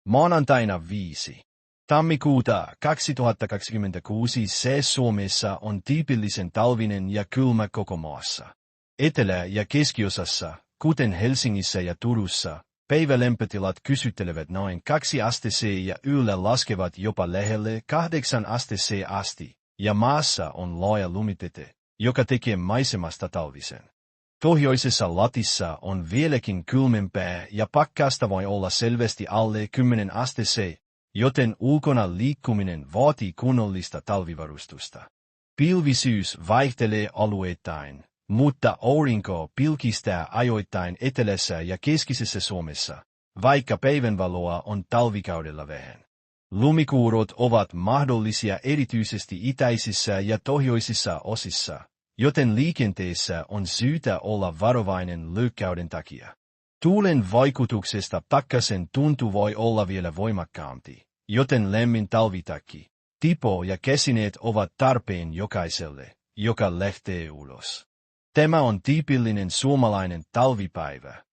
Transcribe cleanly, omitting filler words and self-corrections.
Maanantaina 5. Tammikuuta 2026 Suomessa on tyypillisen talvinen ja kylmä koko maassa. Etelä- ja keskiosassa, kuten Helsingissä ja Turussa, päivälämpötilat kysyttelevät noin 2 astetta ja yöllä laskevat jopa lähelle 8 astetta asti, ja maassa on laaja lumitete, joka tekee maisemasta talvisen. Pohjoisessa Latissa on vieläkin kylmempää ja pakkasta voi olla selvästi alle 10 astetta, joten ulkona liikkuminen vaatii kunnollista talvivarustusta. Pilvisyys vaihtelee alueittain, mutta aurinko pilkistää ajoittain etelässä ja keskisessä Suomessa, vaikka päivänvaloa on talvikaudella vähän. Lumikuurot ovat mahdollisia erityisesti itäisissä ja pohjoisissa osissa, joten liikenteessä on syytä olla varovainen löykkäyden takia. Tuulen vaikutuksesta pakkasen tuntu voi olla vielä voimakkaampi, joten lämmin talvitakki, tipo ja käsineet ovat tarpeen jokaiselle, joka lähtee ulos. Tämä on tyypillinen suomalainen talvipäivä.